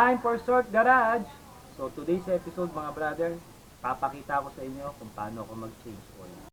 Time for Short Garage! So today's episode mga brother, papakita ko sa inyo kung paano ako mag-change oil.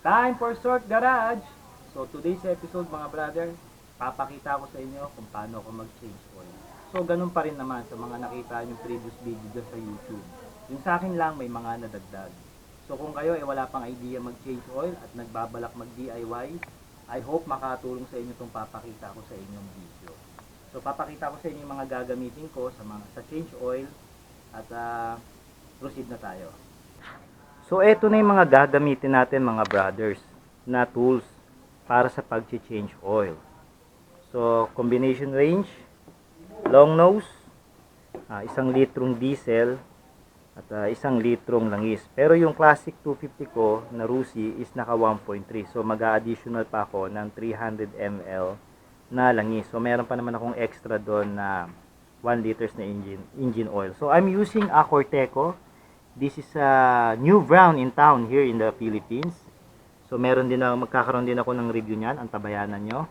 Time for Short Garage! So today's episode mga brother, papakita ko sa inyo kung paano ako mag-change oil. So ganun pa rin naman sa mga nakita yung previous video dyan sa YouTube. Yung sa akin lang may mga nadagdag. So kung kayo wala pang idea mag-change oil at nagbabalak mag-DIY, I hope makatulong sa inyo itong papakita ko sa inyong video. So papakita ko sa inyo yung mga gagamitin ko sa change oil at proceed na tayo. So eto na yung mga gagamitin natin mga brothers na tools para sa pag-change oil. So combination range, long nose, 1 litrong diesel at 1 litrong langis. Pero yung classic 250 ko na Rusi is naka 1.3. So mag-additional pa ako ng 300 ml na langis. So meron pa naman akong extra doon na 1 liters na engine oil. So I'm using a Corteco. This is a new brand in town here in the Philippines. So magkakaroon din ako ng review niyan, antabayanan nyo.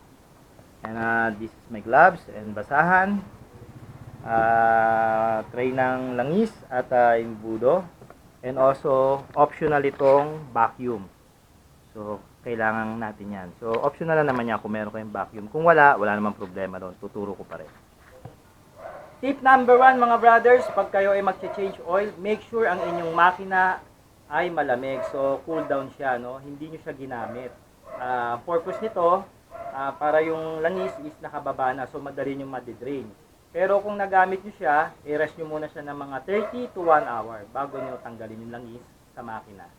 And this is my gloves and basahan. Tray ng langis at imbudo. And also optional itong vacuum. So kailangan natin yan. So optional na naman yan kung meron kayong vacuum. Kung wala namang problema doon. Tuturo ko pa rin. Tip number 1 mga brothers, pag kayo ay mag-change oil, make sure ang inyong makina ay malamig. So cool down siya, no? Hindi nyo siya ginamit. Purpose nito, para yung langis is nakababa na, so madali nyo madidrain. Pero kung nagamit nyo siya, i-rest nyo muna siya ng mga 30 to 1 hour bago nyo tanggalin yung langis sa makina.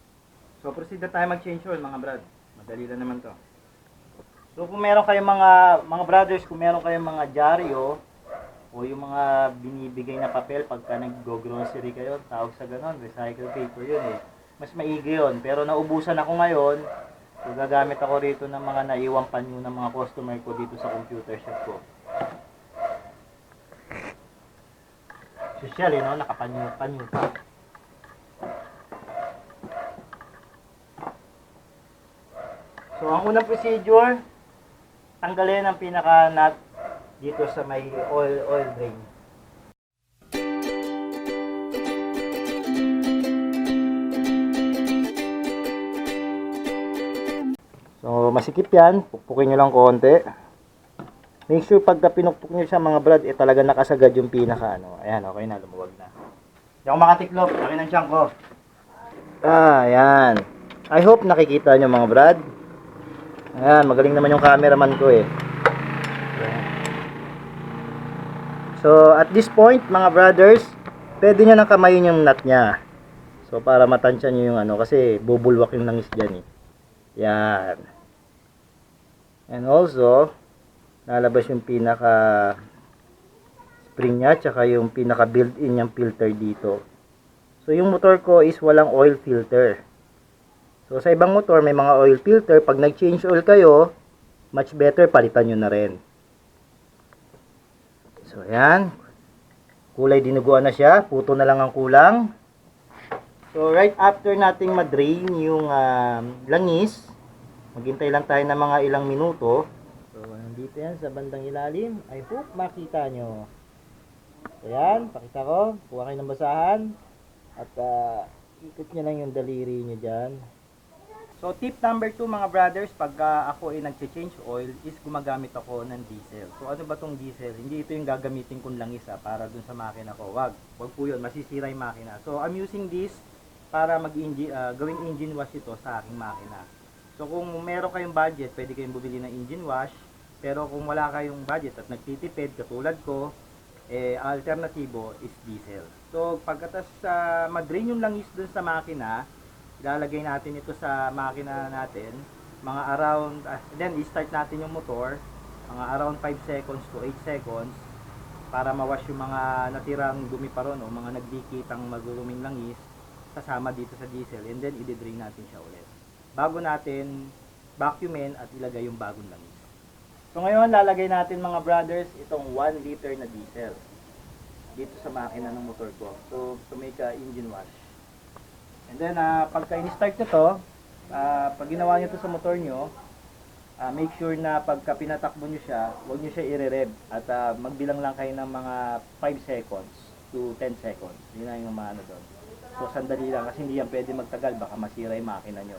So proceed na tayo mag-change oil mga brad. Madali lang naman to. So kung meron kayong mga brothers, kung meron kayong mga dyaryo, o yung mga binibigay na papel pagka nag-grocery kayo, tawag sa ganon, recycle paper yun eh. Mas maigi yun. Pero naubusan ako ngayon, so gagamit ako rito ng mga naiwang panyo ng mga customer ko dito sa computer shop ko. Social no? Nakapanyo pa. So ang unang procedure, tanggalin ang pinaka-nut dito sa may oil drain. So masikip yan, pukpukin nyo lang konti. Make sure pagka pinukpuk nyo siya mga brad, talaga nakasagad yung pinaka ano. Ayan, okay na, lumuwag na. Hindi ako makatiklop, laki ng tiyan ko. Ayan. I hope nakikita nyo mga brad. Ayan, magaling naman yung cameraman ko eh. So at this point mga brothers, pwede nyo nang kamayin yung nut nya. So para matansya nyo yung ano, kasi bubulwak yung langis dyan eh. Yan. And also, lalabas yung pinaka spring nya, tsaka yung pinaka built-in yung filter dito. So yung motor ko is walang oil filter. So sa ibang motor may mga oil filter. Pag nag-change oil kayo, much better palitan nyo na rin. So ayan, kulay dinuguan na siya, puto na lang ang kulang. So right after nating ma-drain yung langis, maghintay lang tayo ng mga ilang minuto. So nandito yan sa bandang ilalim, I hope makita nyo. So ayan, pakita ko, kuha kayo ng basahan at ikot nyo lang yung daliri nyo dyan. So tip number 2 mga brothers, pag ako ay nag-change oil is gumagamit ako ng diesel. So ano ba tong diesel? Hindi ito yung gagamitin kong langis para dun sa makina ko. Wag po yun, masisira yung makina. So I'm using this para gawing engine wash ito sa aking makina. So kung meron kayong budget, pwede kayong bumili ng engine wash. Pero kung wala kayong budget at nagtitipid katulad ko, ang alternatibo is diesel. So pagkatas mag-drain yung langis dun sa makina, ilalagay natin ito sa makina natin, mga around, then i-start natin yung motor, mga around 5 seconds to 8 seconds, para mawash yung mga natirang dumi pa ron o mga nagdikitang maguruming langis kasama dito sa diesel, and then i-drain natin siya ulit bago natin vacuumin at ilagay yung bagong langis. So ngayon lalagay natin mga brothers itong 1 liter na diesel dito sa makina ng motor ko, so to make a engine wash. And then pagka in-start nyo to, pag ginawa nyo to sa motor nyo, make sure na pagka pinatakbo nyo siya, huwag nyo siya i-rev at magbilang lang kayo ng mga 5 seconds to 10 seconds. Yun na yung maano doon. So sandali lang kasi hindi yan pwede magtagal, baka masira yung makina nyo.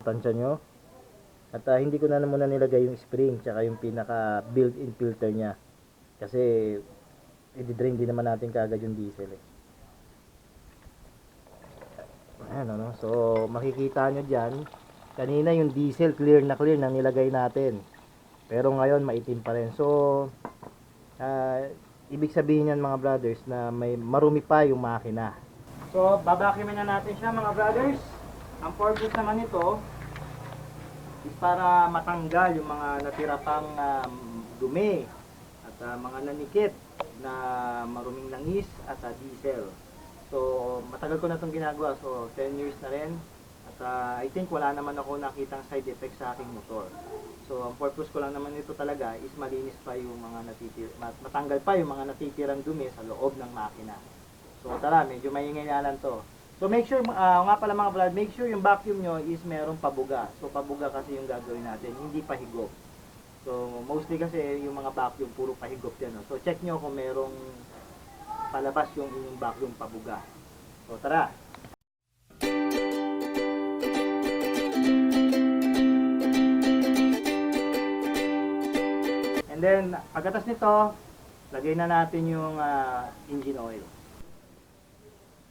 Tansya nyo. At hindi ko na muna nilagay yung spring tsaka yung pinaka built-in filter nya. Kasi i-drain din naman natin kaagad yung diesel eh. Ayan ano. So makikita nyo dyan, kanina yung diesel clear na nilagay natin. Pero ngayon maitim pa rin. So ibig sabihin yan mga brothers na may marumi pa yung makina. So babakimin na natin siya mga brothers. Ang purpose naman ito is para matanggal yung mga natira pang dumi at mga nanikit na maruming langis at diesel. So matagal ko na itong ginagawa, so 10 years na rin at I think wala naman ako nakitang side effect sa aking motor. So ang purpose ko lang naman nito talaga is malinis pa yung mga matanggal pa yung mga natitirang dumi sa loob ng makina. So tara, medyo maingay na lang to. So make sure, nga pala mga brad, make sure yung vacuum nyo is merong pabuga. So pabuga kasi yung gagawin natin, hindi pahigop. So mostly kasi yung mga vacuum puro pahigop yan. No? So check nyo kung merong palabas yung inyong vacuum pabuga. So tara! And then pagkatas nito, lagay na natin yung engine oil.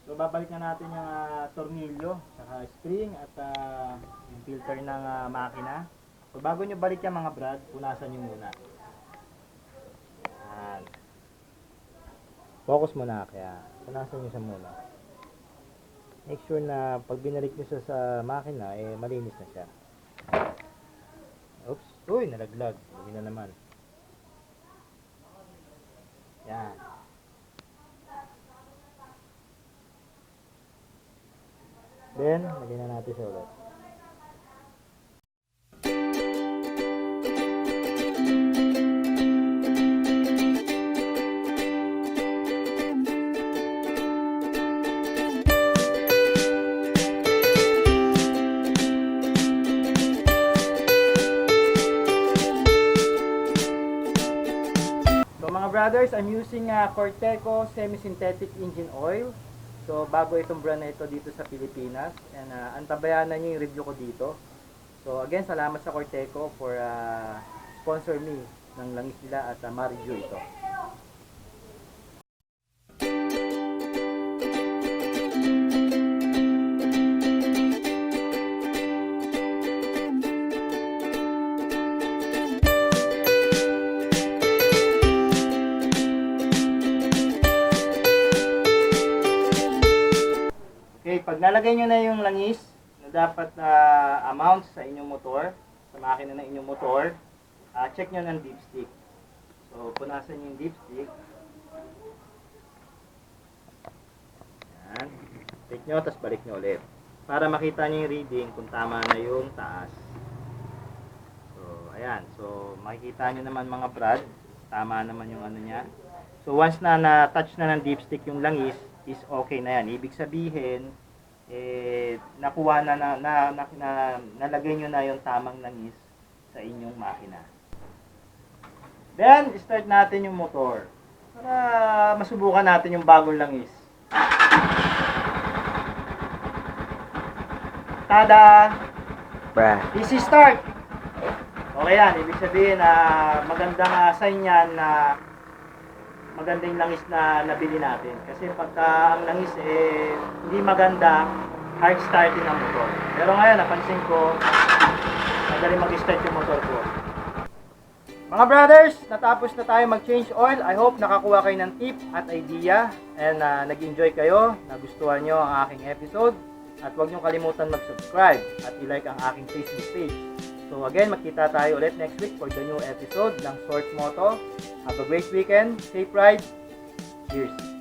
So babalik na natin yung tornilyo, saka spring at yung filter ng makina. So bago nyo balik yan mga brad, punasan nyo muna. Yan. Focus muna, kaya punasan nyo siya muna. Make sure na pag binalik nyo siya sa makina, malinis na siya. Oops, uy, nalaglag. Lagi na naman. Yan. Then, lagyan na natin siya ulit. So mga brothers, I'm using Corteco semi-synthetic engine oil. So bago itong brand na ito dito sa Pilipinas, and antabayanan niyo yung review ko dito. So again, salamat sa Corteco for sponsor me ng langis nila at ma-review ito. Okay, pag nalagay nyo na yung langis na dapat amount sa inyong motor, sa makina ng inyong motor, check nyo ng dipstick. So, punasan nyo yung dipstick. Yan. Check nyo, tapos balik nyo ulit. Para makita nyo yung reading kung tama na yung taas. So, ayan. So, makikita nyo naman mga brad, tama naman yung ano nya. So, once na na-touch na ng dipstick yung langis, is okay na yan. Ibig sabihin, nakuha nalagay nyo na yung tamang langis sa inyong makina. Then, start natin yung motor para masubukan natin yung bagong langis. Tada! Bruh. Easy start! Okay yan, ibig sabihin na magandang sign yan na maganda yung langis na nabili natin. Kasi pagka ang langis hindi maganda, hard starting ang motor. Pero ngayon, napansin ko, magaling mag-start yung motor ko. Mga brothers, natapos na tayo mag-change oil. I hope nakakuha kayo ng tip at idea and nag-enjoy kayo, nagustuhan nyo ang aking episode. At huwag nyo kalimutan mag-subscribe at i-like ang aking Facebook page. So again, magkita tayo ulit next week for the new episode ng Short Moto. Have a great weekend, safe ride, cheers!